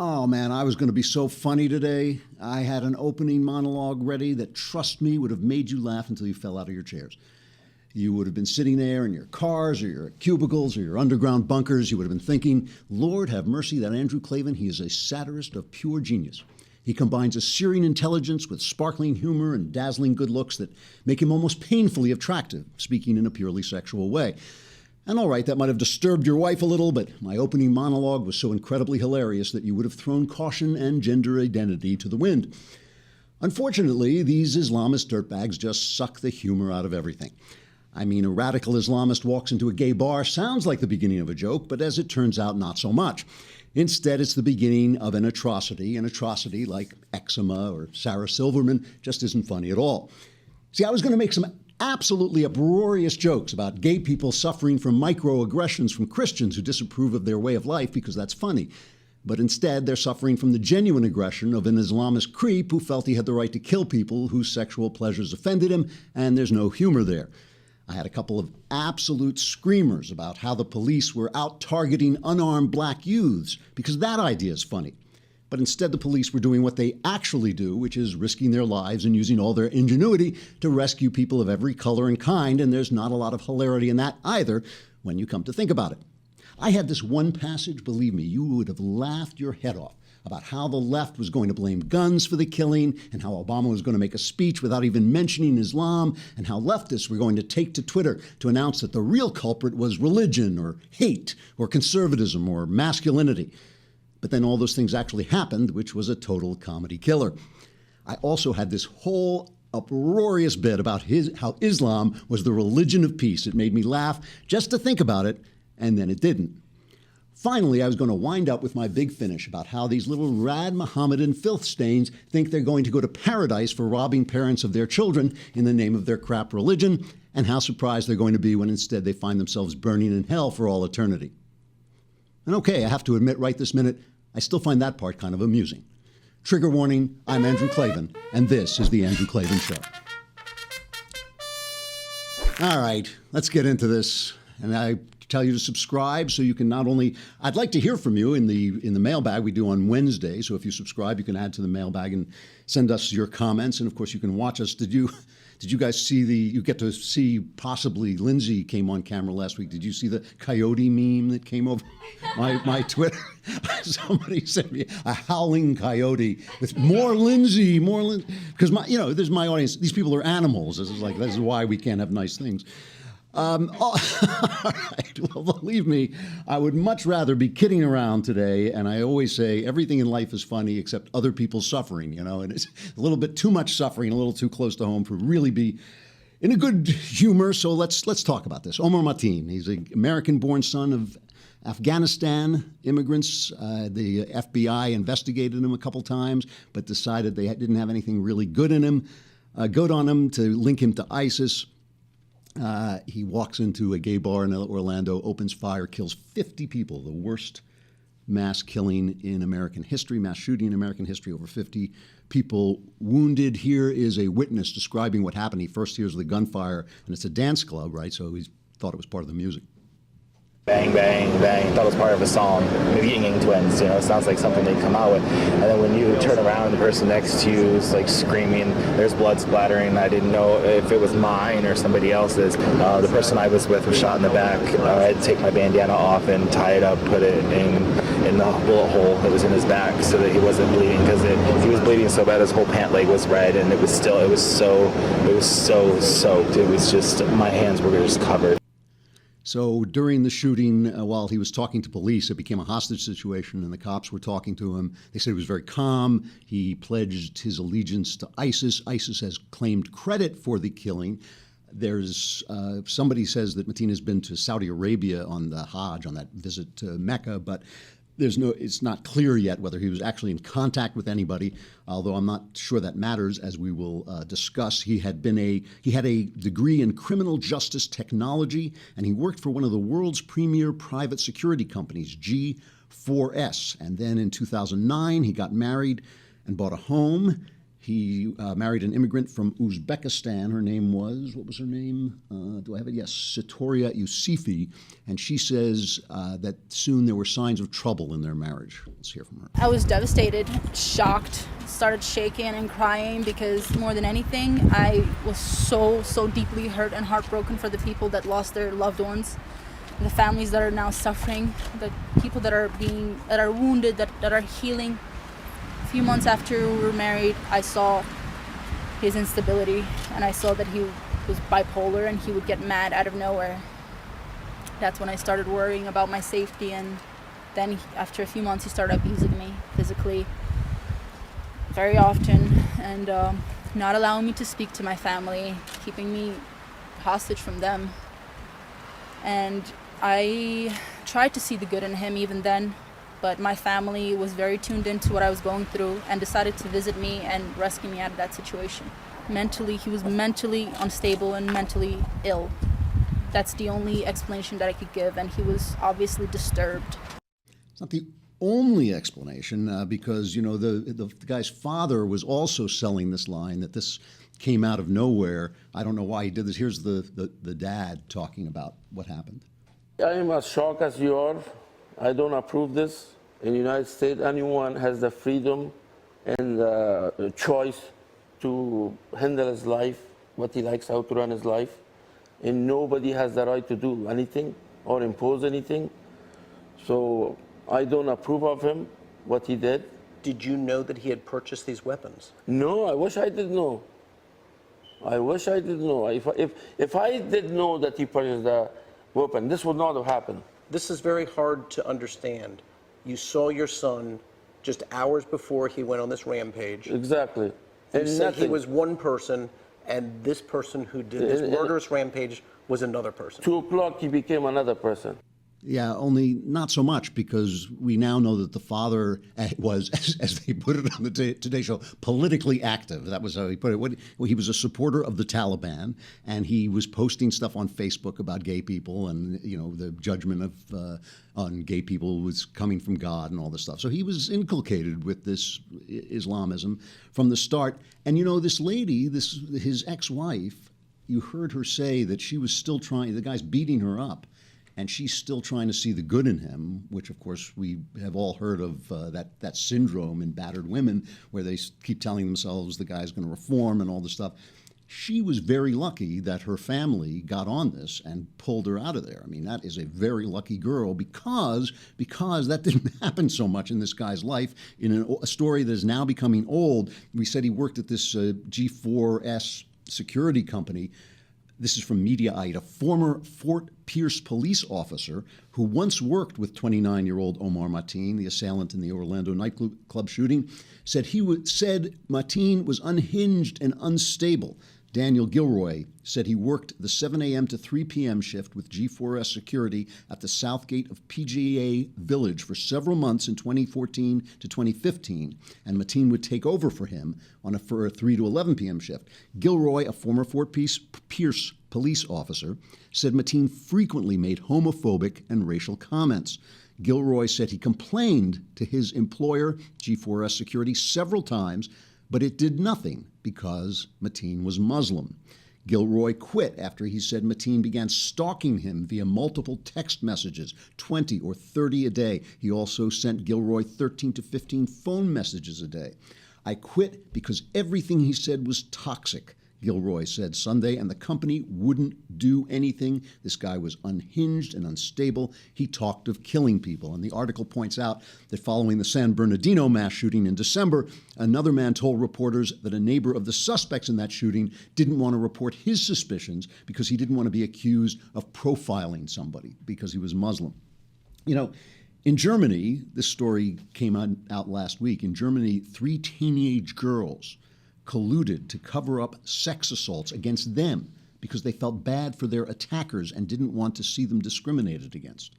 Oh man, I was going to be so funny today. I had an opening monologue ready that, trust me, would have made you laugh until you fell out of your chairs. You would have been sitting there in your cars or your cubicles or your underground bunkers. You would have been thinking, Lord have mercy, that Andrew Klavan, he is a satirist of pure genius. He combines a searing intelligence with sparkling humor and dazzling good looks that make him almost painfully attractive, speaking in a purely sexual way. And all right, that might have disturbed your wife a little, but my opening monologue was so incredibly hilarious that you would have thrown caution and gender identity to the wind. Unfortunately, these Islamist dirtbags just suck the humor out of everything. I mean, a radical Islamist walks into a gay bar sounds like the beginning of a joke, but as it turns out, not so much. Instead, it's the beginning of an atrocity. An atrocity like eczema or Sarah Silverman just isn't funny at all. See, I was going to make some absolutely uproarious jokes about gay people suffering from microaggressions from Christians who disapprove of their way of life because that's funny. But instead, they're suffering from the genuine aggression of an Islamist creep who felt he had the right to kill people whose sexual pleasures offended him, and there's no humor there. I had a couple of absolute screamers about how the police were out targeting unarmed black youths, because that idea is funny. But instead, the police were doing what they actually do, which is risking their lives and using all their ingenuity to rescue people of every color and kind, and there's not a lot of hilarity in that either when you come to think about it. I had this one passage, believe me, you would have laughed your head off, about how the left was going to blame guns for the killing and how Obama was going to make a speech without even mentioning Islam, and how leftists were going to take to Twitter to announce that the real culprit was religion or hate or conservatism or masculinity. But then all those things actually happened, which was a total comedy killer. I also had this whole uproarious bit about how Islam was the religion of peace. It made me laugh just to think about it, and then it didn't. Finally, I was going to wind up with my big finish about how these little rad Mohammedan filth stains think they're going to go to paradise for robbing parents of their children in the name of their crap religion, and how surprised they're going to be when instead they find themselves burning in hell for all eternity. And okay, I have to admit right this minute, I still find that part kind of amusing. Trigger warning, I'm Andrew Klavan, and this is The Andrew Klavan Show. All right, let's get into this. And I tell you to subscribe so you can not only, I'd like to hear from you in the mailbag we do on Wednesday. So if you subscribe, you can add to the mailbag and send us your comments. And of course, you can watch us. Did you guys see you get to see possibly Lindsay came on camera last week. Did you see the coyote meme that came over my Twitter? Somebody sent me a howling coyote with more Lindsay. Because there's my audience. These people are animals. This is why we can't have nice things. All right. Well, believe me, I would much rather be kidding around today. And I always say everything in life is funny except other people's suffering, and it's a little bit too much suffering, a little too close to home to really be in a good humor. So let's talk about this. Omar Mateen, he's an American-born son of Afghanistan immigrants. The FBI investigated him a couple times, but decided they didn't have anything really good on him to link him to ISIS. He walks into a gay bar in Orlando, opens fire, kills 50 people, the worst mass killing in American history, mass shooting in American history, over 50 people wounded. Here is a witness describing what happened. He first hears the gunfire, and it's a dance club, right? So he thought it was part of the music. Bang, bang, bang. Thought it was part of a song. Maybe Ying Yang Twins, it sounds like something they'd come out with. And then when you turn around, the person next to you is like screaming, there's blood splattering. I didn't know if it was mine or somebody else's. The person I was with was shot in the back. I had to take my bandana off and tie it up, put it in the bullet hole that was in his back so that he wasn't bleeding, because he was bleeding so bad his whole pant leg was red, and it was so soaked. It was just, my hands were just covered. So during the shooting, while he was talking to police, it became a hostage situation, and the cops were talking to him. They said he was very calm. He pledged his allegiance to ISIS. ISIS has claimed credit for the killing. There's somebody says that Mateen has been to Saudi Arabia on the Hajj, on that visit to Mecca, but it's not clear yet whether he was actually in contact with anybody, although I'm not sure that matters, as we will discuss. He had a degree in criminal justice technology, and he worked for one of the world's premier private security companies, G4S. And then in 2009, he got married and bought a home. He married an immigrant from Uzbekistan. Her name was, what was her name? Do I have it? Yes, Satoria Yusufi. And she says that soon there were signs of trouble in their marriage. Let's hear from her. I was devastated, shocked, started shaking and crying because more than anything, I was so deeply hurt and heartbroken for the people that lost their loved ones, the families that are now suffering, the people that are wounded, that are healing. A few months after we were married, I saw his instability, and I saw that he was bipolar and he would get mad out of nowhere. That's when I started worrying about my safety, and then after a few months he started abusing me physically very often, and not allowing me to speak to my family, keeping me hostage from them. And I tried to see the good in him even then, but my family was very tuned into what I was going through and decided to visit me and rescue me out of that situation. Mentally, he was mentally unstable and mentally ill. That's the only explanation that I could give, and he was obviously disturbed. It's not the only explanation because, you know, the guy's father was also selling this line that this came out of nowhere. I don't know why he did this. Here's the dad talking about what happened. I am as shocked as you are. I don't approve this. In the United States, anyone has the freedom and the choice to handle his life, what he likes, how to run his life. And nobody has the right to do anything or impose anything. So I don't approve of him, what he did. Did you know that he had purchased these weapons? No, I wish I did know. I wish I did know. If I did know that he purchased the weapon, this would not have happened. This is very hard to understand. You saw your son just hours before he went on this rampage. Exactly. You said he was one person, and this person who did this murderous rampage was another person. 2 o'clock, he became another person. Yeah, only not so much, because we now know that the father was, as they put it on the Today Show, politically active. That was how he put it. Well, he was a supporter of the Taliban, and he was posting stuff on Facebook about gay people, and you know the judgment of on gay people was coming from God and all this stuff. So he was inculcated with this Islamism from the start. And you know, this lady, his ex-wife, you heard her say that she was still trying. The guy's beating her up. And she's still trying to see the good in him, which, of course, we have all heard of that syndrome in battered women where they keep telling themselves the guy's going to reform and all this stuff. She was very lucky that her family got on this and pulled her out of there. I mean, that is a very lucky girl because that didn't happen so much in this guy's life. In a story that is now becoming old, we said he worked at this G4S security company. This is from Mediaite, a former Fort Pierce police officer who once worked with 29-year-old Omar Mateen, the assailant in the Orlando nightclub shooting, said Mateen was unhinged and unstable. Daniel Gilroy said he worked the 7 a.m. to 3 p.m. shift with G4S security at the south gate of PGA Village for several months in 2014 to 2015, and Mateen would take over for him for a 3 to 11 p.m. shift. Gilroy, a former Fort Pierce police officer, said Mateen frequently made homophobic and racial comments. Gilroy said he complained to his employer, G4S Security, several times, but it did nothing because Mateen was Muslim. Gilroy quit after he said Mateen began stalking him via multiple text messages, 20 or 30 a day. He also sent Gilroy 13 to 15 phone messages a day. I quit because everything he said was toxic, Gilroy said Sunday, and the company wouldn't do anything. This guy was unhinged and unstable. He talked of killing people. And the article points out that following the San Bernardino mass shooting in December, another man told reporters that a neighbor of the suspects in that shooting didn't want to report his suspicions because he didn't want to be accused of profiling somebody because he was Muslim. You know, in Germany, this story came out last week. In Germany, 3 teenage girls colluded to cover up sex assaults against them because they felt bad for their attackers and didn't want to see them discriminated against.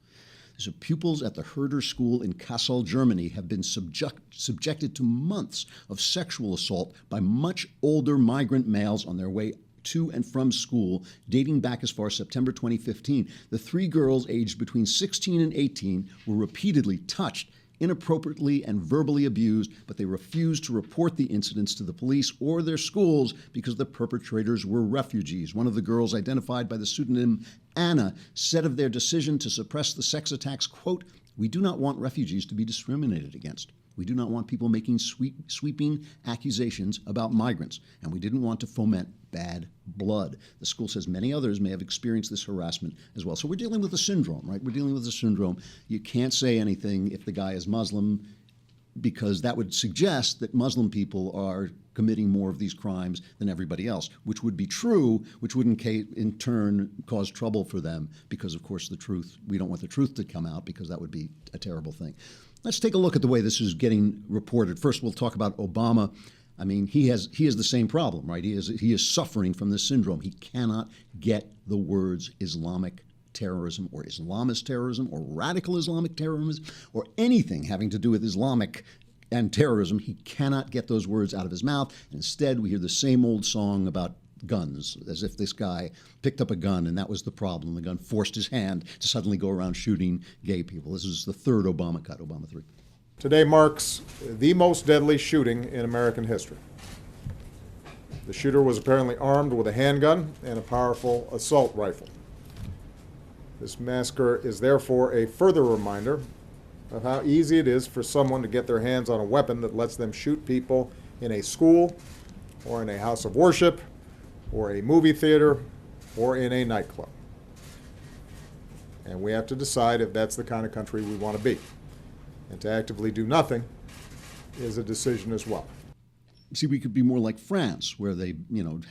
So pupils at the Herder School in Kassel, Germany, have been subjected to months of sexual assault by much older migrant males on their way to and from school, dating back as far as September 2015. The 3 girls aged between 16 and 18 were repeatedly touched, inappropriately and verbally abused, but they refused to report the incidents to the police or their schools because the perpetrators were refugees. One of the girls, identified by the pseudonym Anna, said of their decision to suppress the sex attacks, quote, "We do not want refugees to be discriminated against. We do not want people making sweeping accusations about migrants, and we didn't want to foment bad blood." The school says many others may have experienced this harassment as well. So we're dealing with a syndrome, right? We're dealing with a syndrome. You can't say anything if the guy is Muslim, because that would suggest that Muslim people are committing more of these crimes than everybody else, which would be true, which would in turn cause trouble for them because, of course, we don't want the truth to come out because that would be a terrible thing. Let's take a look at the way this is getting reported. First, we'll talk about Obama. I mean, he has the same problem, right? He is suffering from this syndrome. He cannot get the words Islamic terrorism or Islamist terrorism or radical Islamic terrorism or anything having to do with Islamic and terrorism. He cannot get those words out of his mouth. Instead, we hear the same old song about guns, as if this guy picked up a gun and that was the problem. The gun forced his hand to suddenly go around shooting gay people. This is the third Obama cut, Obama 3. Today marks the most deadly shooting in American history. The shooter was apparently armed with a handgun and a powerful assault rifle. This massacre is therefore a further reminder of how easy it is for someone to get their hands on a weapon that lets them shoot people in a school or in a house of worship or a movie theater or in a nightclub. And we have to decide if that's the kind of country we want to be. And to actively do nothing is a decision as well. See, we could be more like France, where they,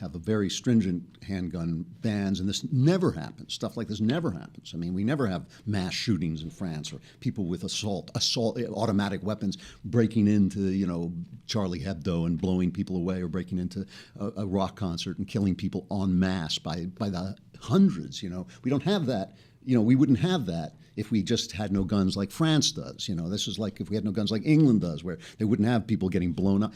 have a very stringent handgun bans, and this never happens. Stuff like this never happens. I mean, we never have mass shootings in France or people with assault, automatic weapons breaking into, Charlie Hebdo and blowing people away, or breaking into a rock concert and killing people en masse by the hundreds. We don't have that. We wouldn't have that if we just had no guns like France does. This is like if we had no guns like England does, where they wouldn't have people getting blown up.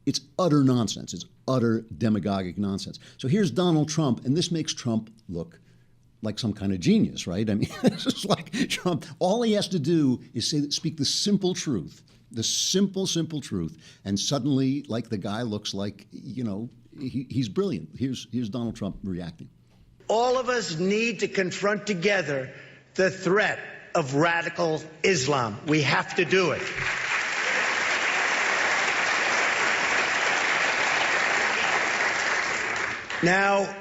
It's utter nonsense. It's utter demagogic nonsense. So here's Donald Trump, and this makes Trump look like some kind of genius, right? I mean, this is like Trump. All he has to do is speak the simple truth, the simple truth, and suddenly, like, the guy looks like, he's brilliant. Here's Donald Trump reacting. All of us need to confront together the threat of radical Islam. We have to do it. Now,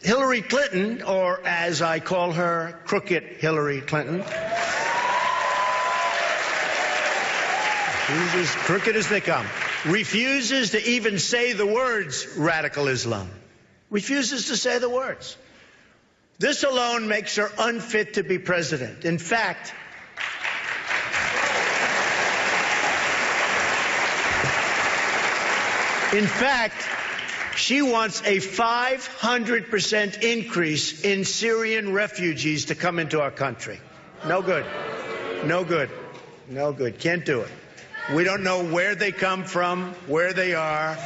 Hillary Clinton, or as I call her, crooked Hillary Clinton, who's as crooked as they come, refuses to even say the words radical Islam. Refuses to say the words. This alone makes her unfit to be president. In fact, she wants a 500% increase in Syrian refugees to come into our country. No good. No good. No good. Can't do it. We don't know where they come from, where they are.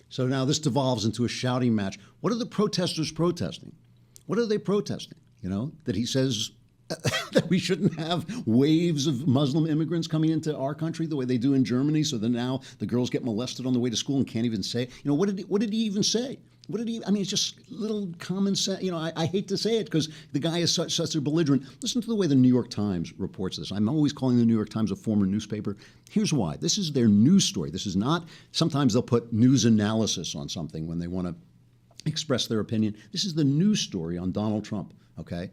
So now this devolves into a shouting match. What are the protesters protesting? What are they protesting? That he says that we shouldn't have waves of Muslim immigrants coming into our country the way they do in Germany, so that now the girls get molested on the way to school and can't even say, what did he even say? It's just little common sense. I hate to say it because the guy is such a belligerent. Listen to the way the New York Times reports this. I'm always calling the New York Times a former newspaper. Here's why. This is their news story. This is not, sometimes they'll put news analysis on something when they want to express their opinion. This is the news story on Donald Trump, okay?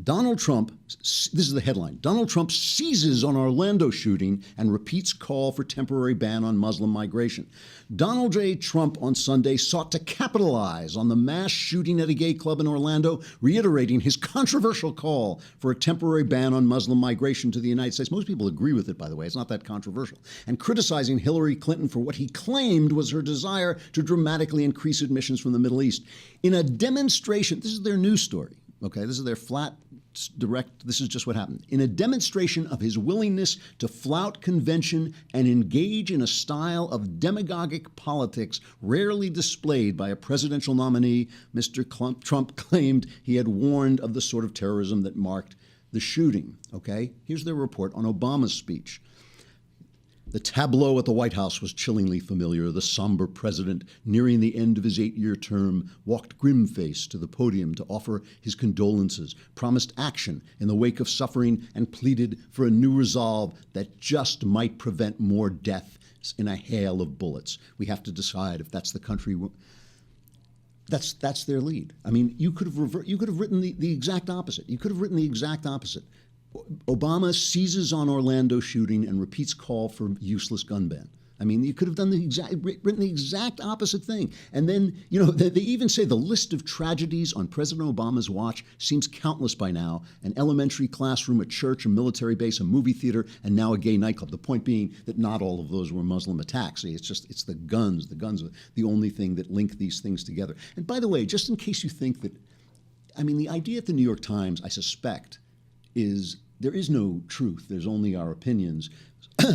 Donald Trump, this is the headline, Donald Trump seizes on Orlando shooting and repeats call for temporary ban on Muslim migration. Donald J. Trump on Sunday sought to capitalize on the mass shooting at a gay club in Orlando, reiterating his controversial call for a temporary ban on Muslim migration to the United States. Most people agree with it, by the way. It's not that controversial. And criticizing Hillary Clinton for what he claimed was her desire to dramatically increase admissions from the Middle East. In a demonstration, this is their news story, Okay, this is their flat, direct, this is just what happened. In a demonstration of his willingness to flout convention and engage in a style of demagogic politics rarely displayed by a presidential nominee, Mr. Trump claimed he had warned of the sort of terrorism that marked the shooting. Okay, here's their report on Obama's speech. The tableau at the White House was chillingly familiar. The somber president, nearing the end of his 8-year term, walked grim-faced to the podium to offer his condolences, promised action in the wake of suffering, and pleaded for a new resolve that just might prevent more death in a hail of bullets. We have to decide if that's the country. That's their lead. I mean, you could have written the exact opposite. You could have written the exact opposite. Obama seizes on Orlando shooting and repeats call for useless gun ban. I mean, you could have written the exact opposite thing. And then, they even say the list of tragedies on President Obama's watch seems countless by now. An elementary classroom, a church, a military base, a movie theater, and now a gay nightclub. The point being that not all of those were Muslim attacks. It's the guns. The guns are the only thing that link these things together. And by the way, just in case you think that, the idea at the New York Times, I suspect, is there is no truth. There's only our opinions.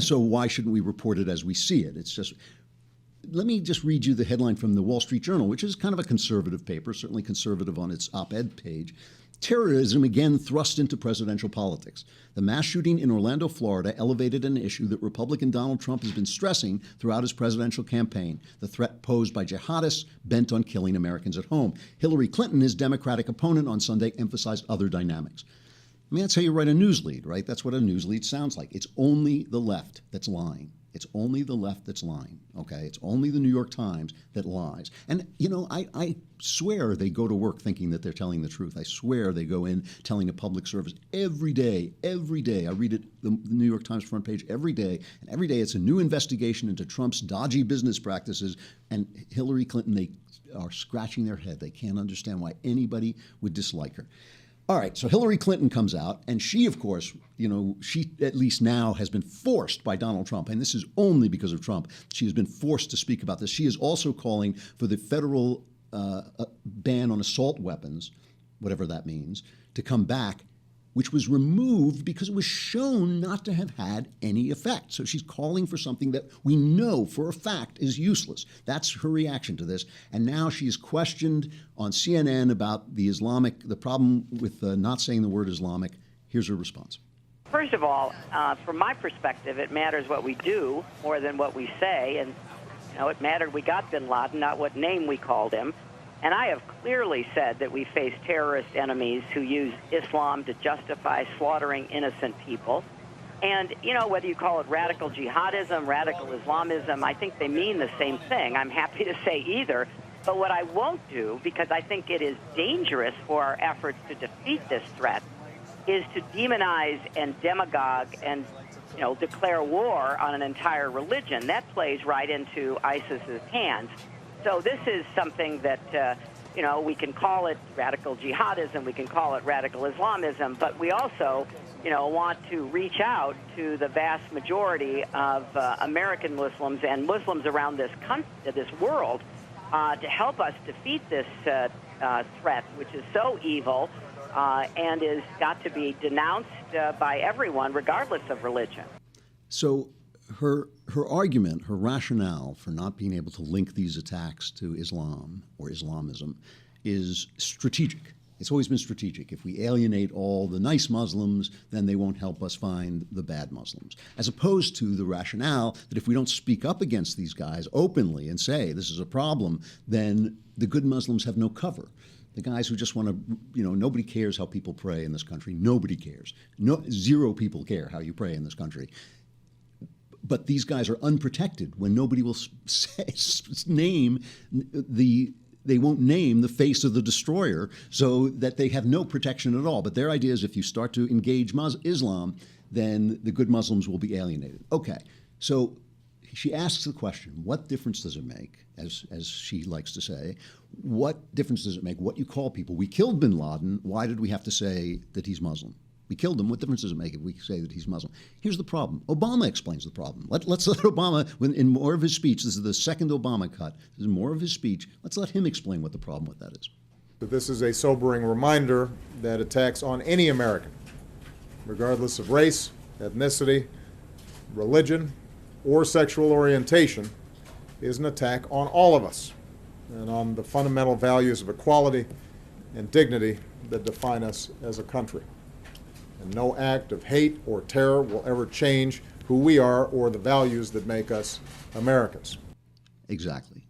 So why shouldn't we report it as we see it? Let me just read you the headline from the Wall Street Journal, which is kind of a conservative paper, certainly conservative on its op-ed page. Terrorism again thrust into presidential politics. The mass shooting in Orlando, Florida, elevated an issue that Republican Donald Trump has been stressing throughout his presidential campaign, the threat posed by jihadists bent on killing Americans at home. Hillary Clinton, his Democratic opponent on Sunday, emphasized other dynamics. That's how you write a news lead, right? That's what a news lead sounds like. It's only the left that's lying. It's only the left that's lying, okay? It's only the New York Times that lies. And, I swear they go to work thinking that they're telling the truth. I swear they go in telling a public service every day. I read it, the New York Times front page every day, and every day it's a new investigation into Trump's dodgy business practices. And Hillary Clinton, they are scratching their head. They can't understand why anybody would dislike her. All right, so Hillary Clinton comes out, and she, of course, she at least now has been forced by Donald Trump, and this is only because of Trump. She has been forced to speak about this. She is also calling for the federal ban on assault weapons, whatever that means, to come back, which was removed because it was shown not to have had any effect. So she's calling for something that we know for a fact is useless. That's her reaction to this. And now she is questioned on CNN about the problem with not saying the word Islamic. Here's her response. First of all, from my perspective, it matters what we do more than what we say. And, it mattered we got bin Laden, not what name we called him. And I have clearly said that we face terrorist enemies who use Islam to justify slaughtering innocent people. And, whether you call it radical jihadism, radical Islamism, I think they mean the same thing. I'm happy to say either. But what I won't do, because I think it is dangerous for our efforts to defeat this threat, is to demonize and demagogue and, declare war on an entire religion. That plays right into ISIS's hands. So this is something that, we can call it radical jihadism, we can call it radical Islamism, but we also, want to reach out to the vast majority of American Muslims and Muslims around this world to help us defeat this threat, which is so evil and is got to be denounced by everyone, regardless of religion. So her argument, her rationale for not being able to link these attacks to Islam or Islamism is strategic. It's always been strategic. If we alienate all the nice Muslims, then they won't help us find the bad Muslims. As opposed to the rationale that if we don't speak up against these guys openly and say this is a problem, then the good Muslims have no cover. The guys who just want to, nobody cares how people pray in this country. Nobody cares. Zero people care how you pray in this country. But these guys are unprotected when nobody will they won't name the face of the destroyer, so that they have no protection at all. But their idea is if you start to engage Islam, then the good Muslims will be alienated. Okay, so she asks the question, what difference does it make, as she likes to say, what difference does it make what you call people? We killed bin Laden, why did we have to say that he's Muslim? We killed him. What difference does it make if we say that he's Muslim? Here's the problem. Obama explains the problem. Let's let Obama, in more of his speech, this is the second Obama cut, this is more of his speech, let's let him explain what the problem with that is. But this is a sobering reminder that attacks on any American, regardless of race, ethnicity, religion, or sexual orientation, is an attack on all of us and on the fundamental values of equality and dignity that define us as a country. And no act of hate or terror will ever change who we are or the values that make us Americans. Exactly.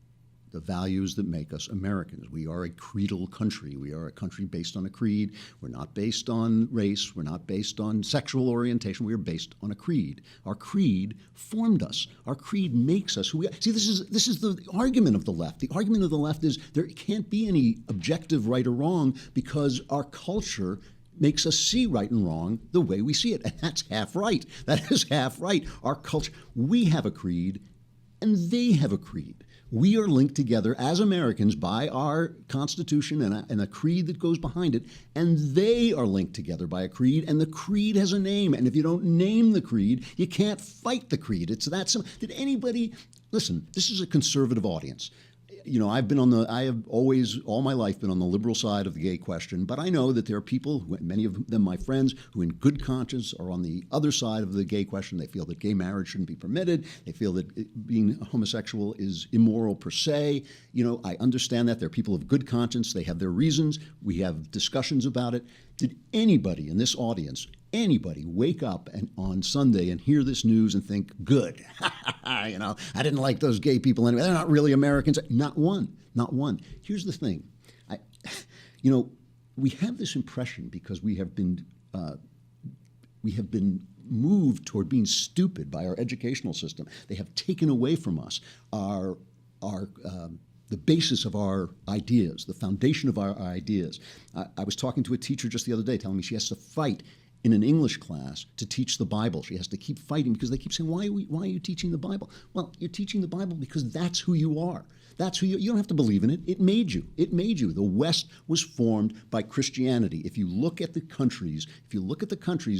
The values that make us Americans. We are a creedal country. We are a country based on a creed. We're not based on race. We're not based on sexual orientation. We are based on a creed. Our creed formed us. Our creed makes us who we are. See, this is the argument of the left. The argument of the left is there can't be any objective right or wrong because our culture makes us see right and wrong the way we see it. And that's half right. That is half right. Our culture, we have a creed and they have a creed. We are linked together as Americans by our Constitution and a creed that goes behind it, and they are linked together by a creed, and the creed has a name, and if you don't name the creed, you can't fight the creed. It's that simple. Did anybody, listen, this is a conservative audience. You know, I have always, all my life, been on the liberal side of the gay question, but I know that there are people, many of them my friends, who in good conscience are on the other side of the gay question. They feel that gay marriage shouldn't be permitted. They feel that being homosexual is immoral per se. You know, I understand that. They're people of good conscience. They have their reasons. We have discussions about it. Did anybody in this audience, anybody wake up on Sunday and hear this news and think, good, you know, I didn't like those gay people anyway. They're not really Americans. Not one, not one. Here's the thing. You know, we have this impression because we have been moved toward being stupid by our educational system. They have taken away from us the basis of our ideas, the foundation of our ideas. I was talking to a teacher just the other day telling me she has to fight in an English class to teach the Bible. She has to keep fighting because they keep saying, why are you teaching the Bible? Well, you're teaching the Bible because that's who you are. That's who you don't have to believe in it. It made you. It made you. The West was formed by Christianity. If you look at the countries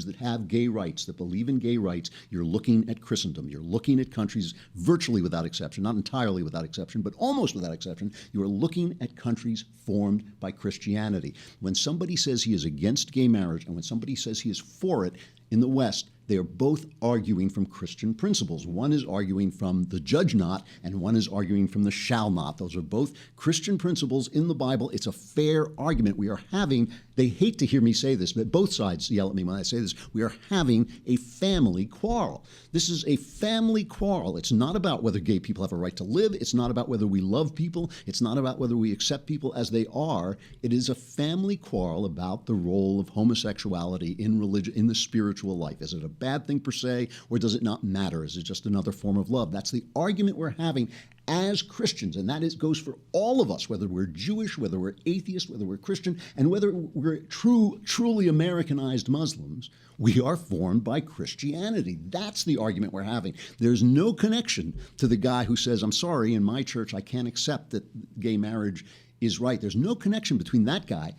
that have gay rights, that believe in gay rights, you're looking at Christendom. You're looking at countries virtually without exception, not entirely without exception, but almost without exception. You are looking at countries formed by Christianity. When somebody says he is against gay marriage and when somebody says he is for it in the West, they are both arguing from Christian principles. One is arguing from the judge not, and one is arguing from the shall not. Those are both Christian principles in the Bible. It's a fair argument. We are having, they hate to hear me say this, but both sides yell at me when I say this, we are having a family quarrel. This is a family quarrel. It's not about whether gay people have a right to live. It's not about whether we love people. It's not about whether we accept people as they are. It is a family quarrel about the role of homosexuality in religion, in the spiritual life. Is it a bad thing per se, or does it not matter? Is it just another form of love? That's the argument we're having as Christians, and that goes for all of us, whether we're Jewish, whether we're atheist, whether we're Christian, and whether we're truly Americanized Muslims. We are formed by Christianity. That's the argument we're having. There's no connection to the guy who says, I'm sorry, in my church I can't accept that gay marriage is right. There's no connection between that guy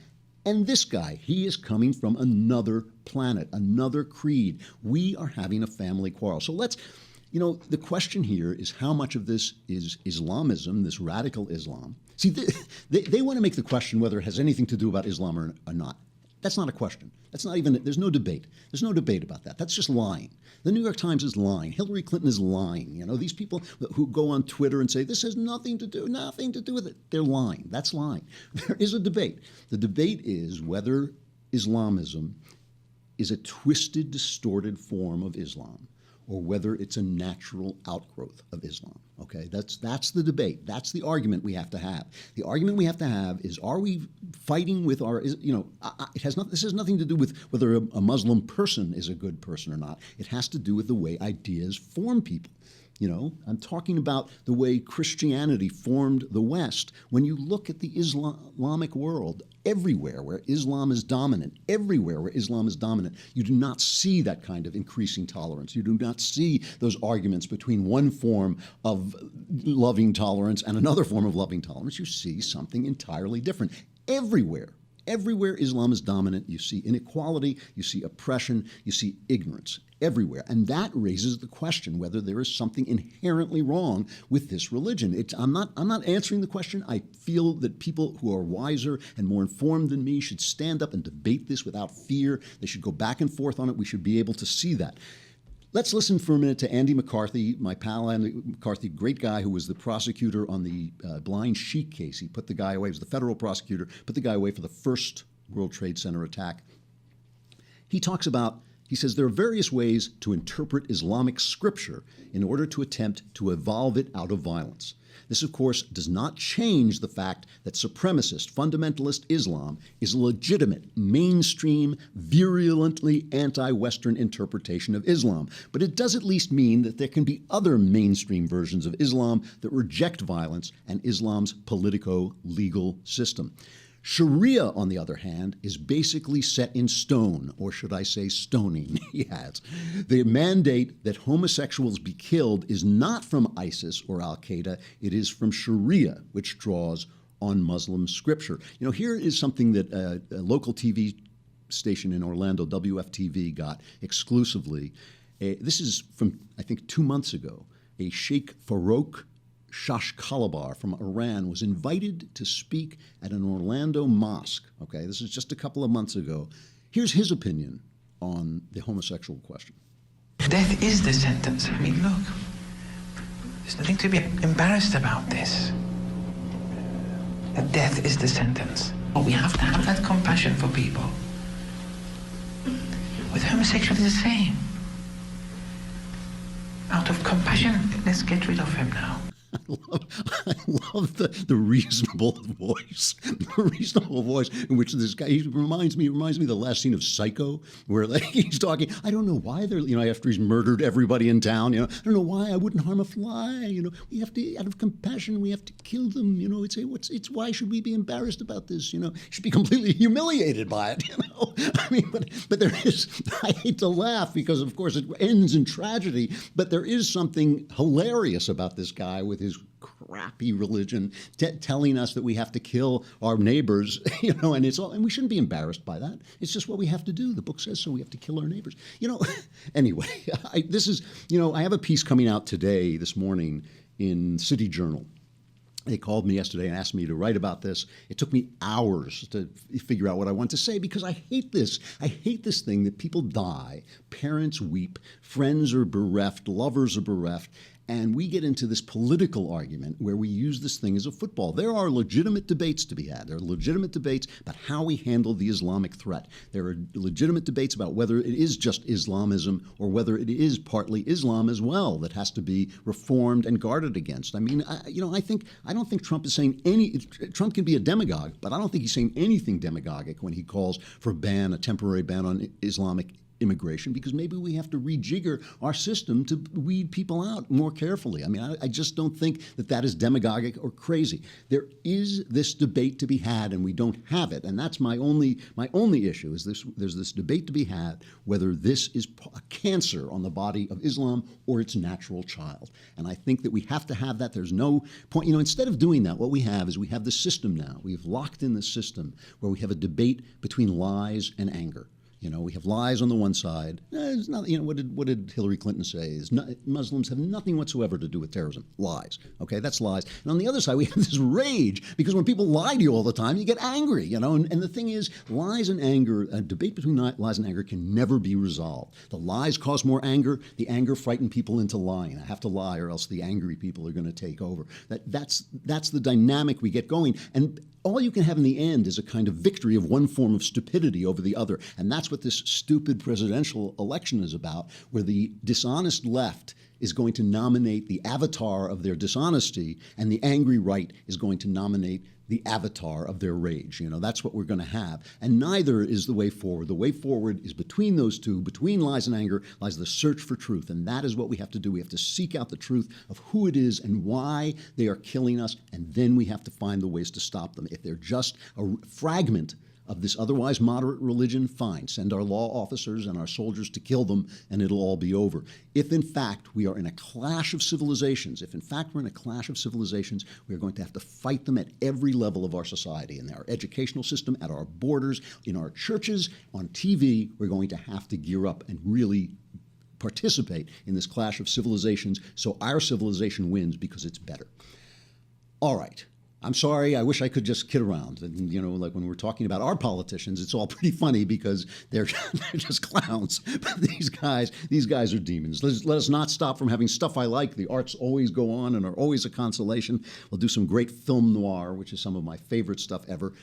and this guy. He is coming from another planet, another creed. We are having a family quarrel. So let's, you know, the question here is how much of this is Islamism, this radical Islam. See, they want to make the question whether it has anything to do about Islam or not. That's not a question. That's not even, there's no debate. There's no debate about that. That's just lying. The New York Times is lying. Hillary Clinton is lying. You know, these people who go on Twitter and say, this has nothing to do with it. They're lying. That's lying. There is a debate. The debate is whether Islamism is a twisted, distorted form of Islam or whether it's a natural outgrowth of Islam. Okay, that's the debate. That's the argument we have to have. The argument we have to have is: are we fighting with our? You know, this has nothing to do with whether a Muslim person is a good person or not. It has to do with the way ideas form people. You know, I'm talking about the way Christianity formed the West. When you look at the Islamic world, everywhere where Islam is dominant, you do not see that kind of increasing tolerance. You do not see those arguments between one form of loving tolerance and another form of loving tolerance. You see something entirely different. Everywhere Islam is dominant, you see inequality, you see oppression, you see ignorance. everywhere. And that raises the question whether there is something inherently wrong with this religion. I'm not answering the question. I feel that people who are wiser and more informed than me should stand up and debate this without fear. They should go back and forth on it. We should be able to see that. Let's listen for a minute to Andy McCarthy, my pal Andy McCarthy, great guy who was the prosecutor on the blind sheik case. He put the guy away, he was the federal prosecutor, put the guy away for the first World Trade Center attack. He says there are various ways to interpret Islamic scripture in order to attempt to evolve it out of violence. This, of course, does not change the fact that supremacist, fundamentalist Islam is a legitimate, mainstream, virulently anti-Western interpretation of Islam. But it does at least mean that there can be other mainstream versions of Islam that reject violence and Islam's politico-legal system. Sharia, on the other hand, is basically set in stone, or should I say stoning, he adds. The mandate that homosexuals be killed is not from ISIS or al-Qaeda, it is from Sharia, which draws on Muslim scripture. Here is something that a local TV station in Orlando, WFTV, got exclusively. This is from, I think, 2 months ago. A Sheikh Farouk Shashkalabar from Iran was invited to speak at an Orlando mosque. Okay, this is just a couple of months ago. Here's his opinion on the homosexual question. Death is the sentence. I mean, look, there's nothing to be embarrassed about this. That death is the sentence. But we have to have that compassion for people. With homosexuals, the same. Out of compassion, let's get rid of him now. I love the reasonable voice, in which this guy, he reminds me of the last scene of Psycho, where he's talking. I don't know why they're, after he's murdered everybody in town, I don't know why I wouldn't harm a fly. We have to, out of compassion, we have to kill them. It's why should we be embarrassed about this? Should be completely humiliated by it. I mean, but there is. I hate to laugh because, of course, it ends in tragedy. But there is something hilarious about this guy with his crappy religion telling us that we have to kill our neighbors, and we shouldn't be embarrassed by that. It's just what we have to do. The book says so. We have to kill our neighbors. Anyway, I have a piece coming out this morning in City Journal. They called me yesterday and asked me to write about this. It took me hours to figure out what I want to say because I hate this. I hate this thing that people die, parents weep, friends are bereft, lovers are bereft, and we get into this political argument where we use this thing as a football. There are legitimate debates to be had. There are legitimate debates about how we handle the Islamic threat. There are legitimate debates about whether it is just Islamism or whether it is partly Islam as well that has to be reformed and guarded against. I mean, I don't think Trump is saying Trump can be a demagogue, but I don't think he's saying anything demagogic when he calls for a temporary ban on Islamic immigration, because maybe we have to rejigger our system to weed people out more carefully. I mean, I just don't think that is demagogic or crazy. There is this debate to be had, and we don't have it. And that's my only issue is this. There's this debate to be had whether this is a cancer on the body of Islam or its natural child. And I think that we have to have that. There's no point. Instead of doing that, what we have is we have the system now. We've locked in the system where we have a debate between lies and anger. We have lies on the one side. It's not, what did Hillary Clinton say? Muslims have nothing whatsoever to do with terrorism. Lies. Okay, that's lies. And on the other side, we have this rage because when people lie to you all the time, you get angry. And the thing is, lies and anger, a debate between lies and anger can never be resolved. The lies cause more anger. The anger frighten people into lying. I have to lie, or else the angry people are going to take over. That's the dynamic we get going. And all you can have in the end is a kind of victory of one form of stupidity over the other. And that's what this stupid presidential election is about, where the dishonest left is going to nominate the avatar of their dishonesty, and the angry right is going to nominate the avatar of their rage. That's what we're going to have. And neither is the way forward. The way forward is between those two, between lies and anger, lies the search for truth. And that is what we have to do. We have to seek out the truth of who it is and why they are killing us, and then we have to find the ways to stop them. If they're just a fragment of this otherwise moderate religion, fine. Send our law officers and our soldiers to kill them, and it'll all be over. If, in fact, we are in a clash of civilizations, we are going to have to fight them at every level of our society, in our educational system, at our borders, in our churches, on TV. We're going to have to gear up and really participate in this clash of civilizations, so our civilization wins because it's better. All right. I'm sorry, I wish I could just kid around. And, you know, like when we're talking about our politicians, it's all pretty funny because they're just clowns. But these guys are demons. Let us not stop from having stuff I like. The arts always go on and are always a consolation. We'll do some great film noir, which is some of my favorite stuff ever.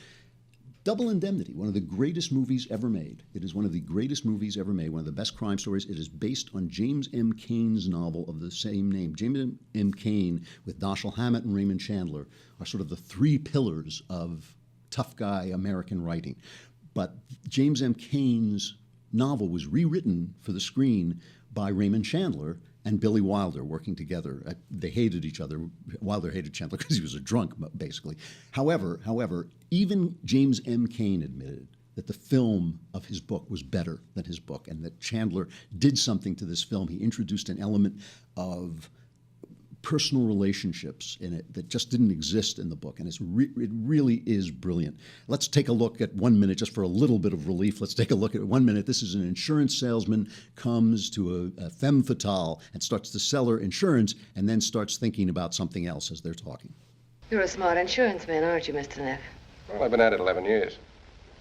Double Indemnity, one of the greatest movies ever made. It is one of the greatest movies ever made, one of the best crime stories. It is based on James M. Cain's novel of the same name. James M. Cain, with Dashiell Hammett and Raymond Chandler, are sort of the three pillars of tough guy American writing. But James M. Cain's novel was rewritten for the screen by Raymond Chandler and Billy Wilder working together. They hated each other. Wilder hated Chandler because he was a drunk, basically. However, even James M. Cain admitted that the film of his book was better than his book, and that Chandler did something to this film. He introduced an element of personal relationships in it that just didn't exist in the book, and it really is brilliant. Let's take a look at 1 minute, just for a little bit of relief. Let's take a look at 1 minute. This is an insurance salesman comes to a femme fatale and starts to sell her insurance, and then starts thinking about something else as they're talking. You're a smart insurance man, aren't you, Mr. Neff? Well, I've been at it 11 years.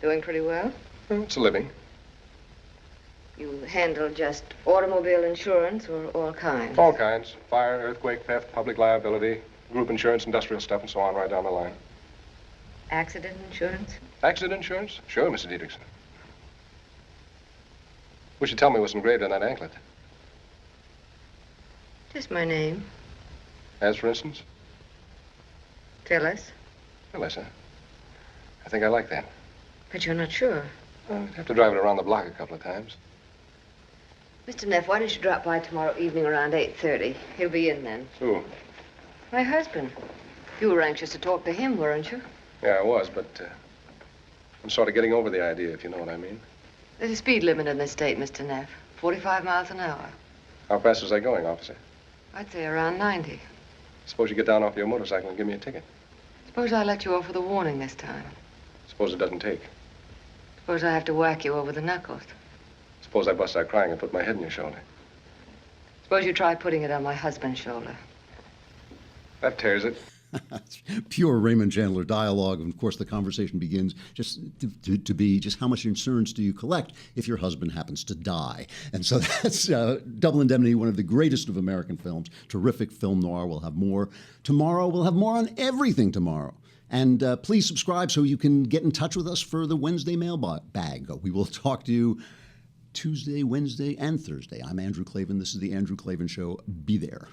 Doing pretty well? Well, it's a living. You handle just automobile insurance or all kinds? All kinds. Fire, earthquake, theft, public liability, group insurance, industrial stuff, and so on, right down the line. Accident insurance? Accident insurance? Sure, Mr. Dietrichson. Wish you'd tell me what's engraved on that anklet. Just my name. As, for instance? Phyllis. Phyllis, huh? I think I like that. But you're not sure. I'd have to drive it around the block a couple of times. Mr. Neff, why don't you drop by tomorrow evening around 8:30? He'll be in then. Who? My husband. You were anxious to talk to him, weren't you? Yeah, I was, but I'm sort of getting over the idea, if you know what I mean. There's a speed limit in this state, Mr. Neff. 45 miles an hour. How fast was I going, officer? I'd say around 90. Suppose you get down off your motorcycle and give me a ticket. Suppose I let you off with a warning this time. Suppose it doesn't take. Suppose I have to whack you over the knuckles. Suppose I bust out crying and put my head on your shoulder. Suppose you try putting it on my husband's shoulder. That tears it. Pure Raymond Chandler dialogue. And of course, the conversation begins just to be just how much insurance do you collect if your husband happens to die? And so that's Double Indemnity, one of the greatest of American films. Terrific film noir. We'll have more tomorrow. We'll have more on everything tomorrow. And please subscribe so you can get in touch with us for the Wednesday mailbag. We will talk to you Tuesday, Wednesday, and Thursday. I'm Andrew Klavan. This is The Andrew Klavan Show. Be there.